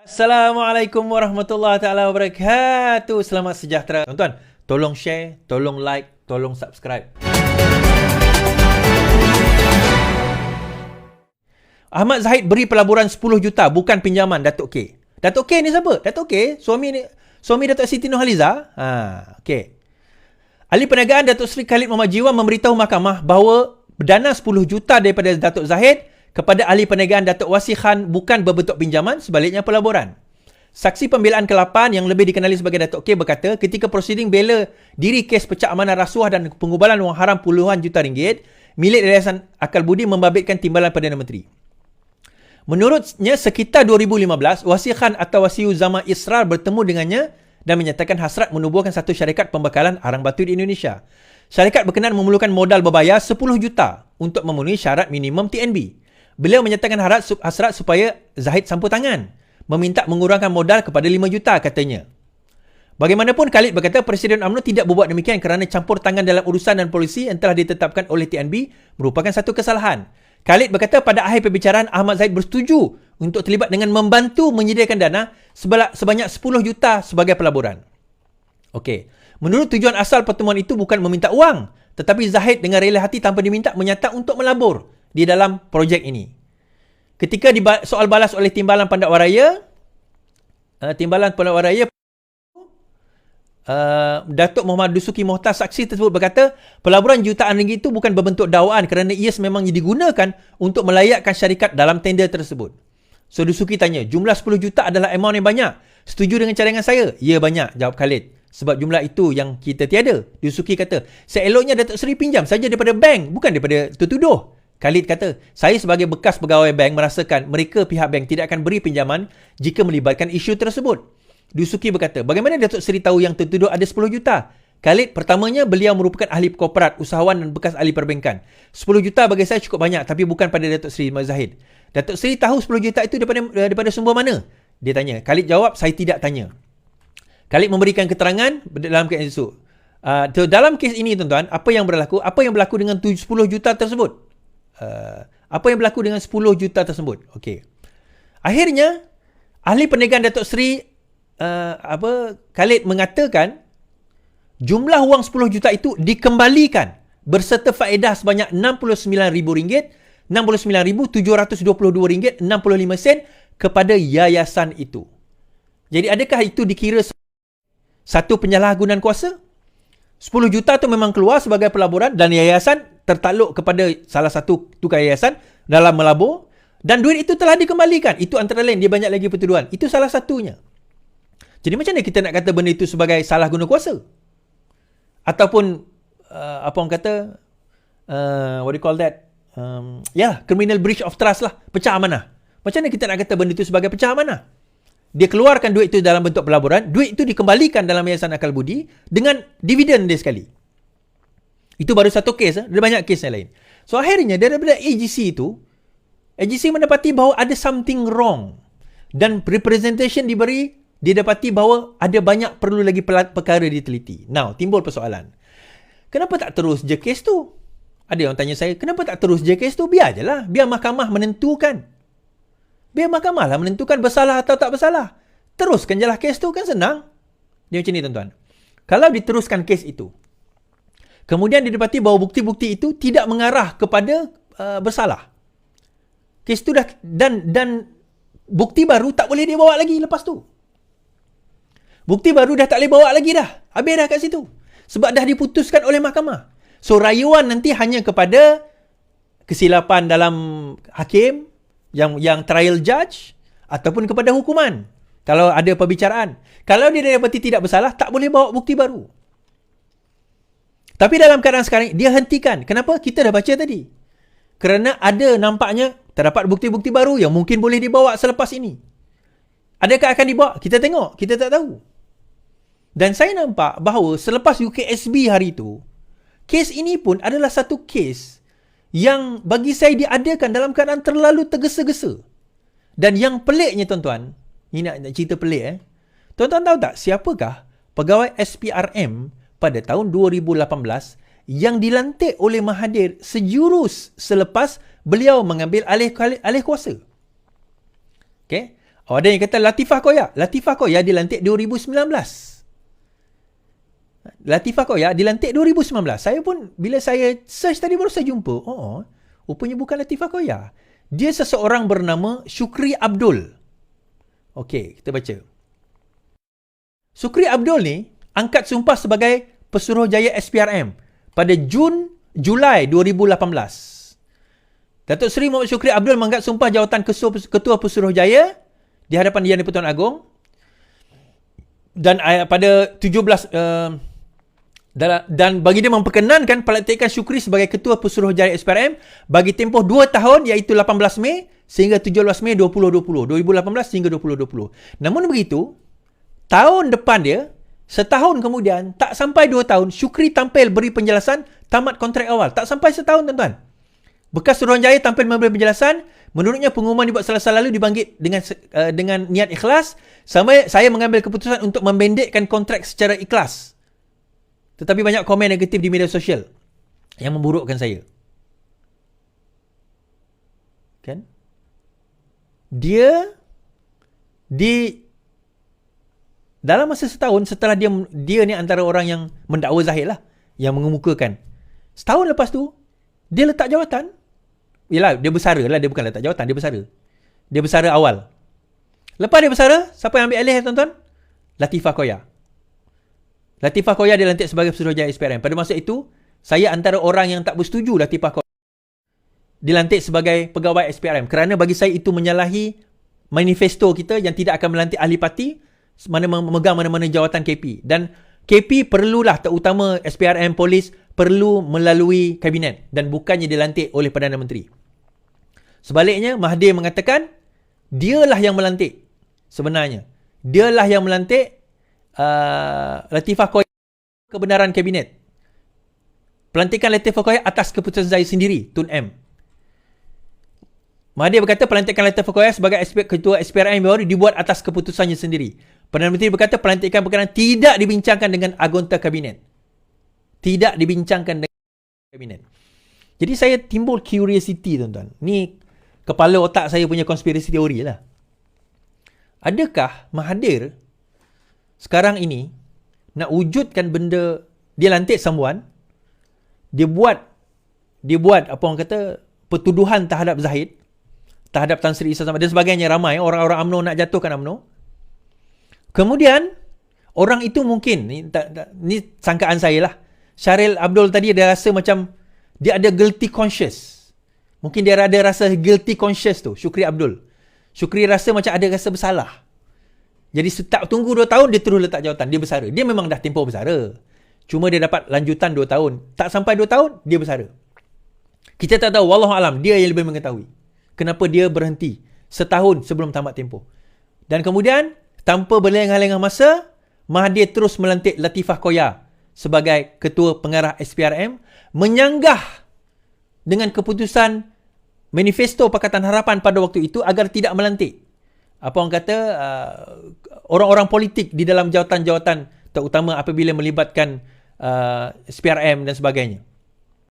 Assalamualaikum warahmatullahi taala wabarakatuh. Selamat sejahtera. Tuan-tuan, tolong share, tolong like, tolong subscribe. Ahmad Zahid beri pelaburan 10 juta bukan pinjaman Datuk K. Datuk K ni siapa? Datuk K, suami Datuk Siti Nurhaliza. Okey. Ahli Perniagaan Datuk Seri Khalid Muhammad Jiwan memberitahu mahkamah bahawa dana 10 juta daripada Datuk Zahid kepada ahli perniagaan Datuk Wasi Khan bukan berbentuk pinjaman, sebaliknya pelaburan. Saksi pembelaan ke-8 yang lebih dikenali sebagai Datuk K berkata, ketika prosiding bela diri kes pecah amanah rasuah dan pengubalan wang haram puluhan juta ringgit milik Yayasan Akal Budi membabitkan timbalan Perdana Menteri. Menurutnya, sekitar 2015, Wasi Khan atau Wasiu Zaman Israr bertemu dengannya dan menyatakan hasrat menubuhkan satu syarikat pembekalan arang batu di Indonesia. Syarikat berkenan memerlukan modal berbayar 10 juta untuk memenuhi syarat minimum TNB. Beliau menyatakan hasrat supaya Zahid sampul tangan, meminta mengurangkan modal kepada 5 juta katanya. Bagaimanapun, Khalid berkata Presiden UMNO tidak berbuat demikian kerana campur tangan dalam urusan dan polisi yang telah ditetapkan oleh TNB merupakan satu kesalahan. Khalid berkata pada akhir perbicaraan Ahmad Zahid bersetuju untuk terlibat dengan membantu menyediakan dana sebanyak 10 juta sebagai pelaburan. Okey. Menurut tujuan asal pertemuan itu bukan meminta wang, tetapi Zahid dengan rela hati tanpa diminta menyata untuk melabur di dalam projek ini. Ketika soal balas oleh Timbalan Pandat Waraya, Datuk Muhammad Dusuki Mohtar, saksi tersebut berkata, pelaburan jutaan ringgit itu bukan berbentuk dakwaan kerana ia memang digunakan untuk melayakkan syarikat dalam tender tersebut. So Dusuki tanya, jumlah 10 juta adalah amount yang banyak. Setuju dengan cadangan saya? Ya, banyak, jawab Khalid. Sebab jumlah itu yang kita tiada. Dusuki kata, seeloknya Datuk Seri pinjam saja daripada bank, bukan daripada tertuduh. Khalid kata, saya sebagai bekas pegawai bank merasakan mereka pihak bank tidak akan beri pinjaman jika melibatkan isu tersebut. Dusuki berkata, bagaimana Datuk Seri tahu yang tertuduh ada 10 juta? Khalid, pertamanya beliau merupakan ahli korporat, usahawan dan bekas ahli perbankan. 10 juta bagi saya cukup banyak tapi bukan pada Datuk Seri Zahid. Datuk Seri tahu 10 juta itu daripada sumber mana? Dia tanya. Khalid jawab, saya tidak tanya. Khalid memberikan keterangan dalam kes itu. Dalam kes ini tuan-tuan, apa yang berlaku? Apa yang berlaku dengan 10 juta tersebut? Apa yang berlaku dengan 10 juta tersebut? Okey. Akhirnya ahli perniagaan Datuk Seri Khalid mengatakan jumlah wang 10 juta itu dikembalikan berserta faedah sebanyak RM69,722.65 kepada yayasan itu. Jadi adakah itu dikira satu penyalahgunaan kuasa? 10 juta tu memang keluar sebagai pelaburan dan yayasan tertakluk kepada salah satu tukar yayasan dalam melabur dan duit itu telah dikembalikan. Itu antara lain, dia banyak lagi pertuduhan. Itu salah satunya. Jadi macam mana kita nak kata benda itu sebagai salah guna kuasa? Ataupun apa orang kata what do you call that? Criminal breach of trust lah, pecah amanah. Macam mana kita nak kata benda itu sebagai pecah amanah? Dia keluarkan duit itu dalam bentuk pelaburan, duit itu dikembalikan dalam Yayasan Akal Budi dengan dividen dia sekali. Itu baru satu kes, ada banyak kes yang lain. So akhirnya daripada AGC itu, AGC mendapati bahawa ada something wrong dan representation didapati bahawa ada banyak perlu lagi perkara diteliti. Now, timbul persoalan. Kenapa tak terus je kes tu? Ada yang tanya saya, kenapa tak terus je kes tu? Biar je lah, biar mahkamah menentukan. Biar mahkamah lah menentukan bersalah atau tak bersalah. Teruskan je lah kes tu, kan senang. Dia macam ni tuan-tuan. Kalau diteruskan kes itu, kemudian didapati bahawa bukti-bukti itu tidak mengarah kepada bersalah. Kes itu dah dan bukti baru tak boleh dia bawa lagi lepas tu. Bukti baru dah tak boleh bawa lagi dah. Habis dah kat situ. Sebab dah diputuskan oleh mahkamah. So rayuan nanti hanya kepada kesilapan dalam hakim yang trial judge ataupun kepada hukuman. Kalau ada perbicaraan. Kalau dia dapati tidak bersalah, tak boleh bawa bukti baru. Tapi dalam keadaan sekarang, dia hentikan. Kenapa? Kita dah baca tadi. Kerana ada nampaknya terdapat bukti-bukti baru yang mungkin boleh dibawa selepas ini. Adakah akan dibawa? Kita tengok. Kita tak tahu. Dan saya nampak bahawa selepas UKSB hari itu, kes ini pun adalah satu kes yang bagi saya diadakan dalam keadaan terlalu tergesa-gesa. Dan yang peliknya tuan-tuan, ini nak cerita pelik Tuan-tuan tahu tak siapakah pegawai SPRM pada tahun 2018 yang dilantik oleh Mahathir sejurus selepas beliau mengambil alih kuasa? Okay? Oh, ada yang kata Latifah Koya. Latifah Koya dilantik 2019. Latifah Koya dilantik 2019. Saya pun bila saya search tadi baru saya jumpa. Oh, rupanya bukan Latifah Koya. Dia seseorang bernama Syukri Abdul. Okey, kita baca. Syukri Abdul ni angkat sumpah sebagai Pesuruhjaya SPRM pada Julai 2018. Datuk Seri Muhammad Syukri Abdul mengangkat sumpah jawatan Ketua Pesuruhjaya di hadapan Yang di-Pertuan Agong dan pada 17 dan bagi dia memperkenankan pelantikan Syukri sebagai Ketua Pesuruhjaya SPRM bagi tempoh 2 tahun iaitu 18 Mei sehingga 17 Mei 2020. 2018 hingga 2020. Namun begitu, tahun depan dia, setahun kemudian, tak sampai 2 tahun, Syukri tampil beri penjelasan tamat kontrak awal. Tak sampai setahun, tuan-tuan. Bekas Suruhanjaya tampil memberi penjelasan. Menurutnya pengumuman dibuat selasa lalu dibangkit dengan niat ikhlas. Saya mengambil keputusan untuk membendekkan kontrak secara ikhlas. Tetapi banyak komen negatif di media sosial yang memburukkan saya. Kan? Dia dalam masa setahun setelah dia ni antara orang yang mendakwa Zahid lah, yang mengemukakan. Setahun lepas tu dia letak jawatan. Yalah, dia bersara lah. Dia bukan letak jawatan, dia bersara. Dia bersara awal. Lepas dia bersara, siapa yang ambil alih, tuan-tuan? Latifah Koya. Latifah Koya dilantik sebagai Pesuruhjaya SPRM. Pada masa itu, saya antara orang yang tak bersetuju Latifah Koya dilantik sebagai pegawai SPRM. Kerana bagi saya itu menyalahi manifesto kita yang tidak akan melantik ahli parti memegang mana-mana jawatan KP. Dan KP perlulah, terutama SPRM, polis, perlu melalui kabinet dan bukannya dilantik oleh Perdana Menteri. Sebaliknya, Mahathir mengatakan dialah yang melantik. Sebenarnya dialah yang melantik Latifah Koya kebenaran kabinet. Pelantikan Latifah Koya atas keputusan saya sendiri, Tun M. Mahathir berkata pelantikan Latifah Koya sebagai Ketua SPRM baru dibuat atas keputusannya sendiri. Perdana Menteri berkata pelantikan berkenaan tidak dibincangkan dengan anggota kabinet. Tidak dibincangkan dengan kabinet. Jadi saya timbul curiosity, tuan-tuan. Ni kepala otak saya punya konspirasi teori lah. Adakah Mahathir sekarang ini nak wujudkan benda, dia lantik someone, dia buat apa orang kata, pertuduhan terhadap Zahid, terhadap Tan Sri Isa Samad dan sebagainya, ramai orang-orang UMNO nak jatuhkan UMNO. Kemudian orang itu mungkin ni sangkaan saya lah, Syaril Abdul tadi dia rasa macam dia ada guilty conscious. Mungkin dia ada rasa guilty conscious tu, Syukri Abdul. Syukri rasa macam ada rasa bersalah. Jadi tak tunggu 2 tahun dia terus letak jawatan, dia bersara. Dia memang dah tempoh bersara. Cuma dia dapat lanjutan 2 tahun. Tak sampai 2 tahun dia bersara. Kita tak tahu, wallahualam, dia yang lebih mengetahui kenapa dia berhenti setahun sebelum tamat tempoh. Dan kemudian tanpa berlengah-lengah masa, Mahathir terus melantik Latifah Koya sebagai Ketua Pengarah SPRM, menyanggah dengan keputusan manifesto Pakatan Harapan pada waktu itu agar tidak melantik apa orang kata orang-orang politik di dalam jawatan-jawatan, terutama apabila melibatkan SPRM dan sebagainya.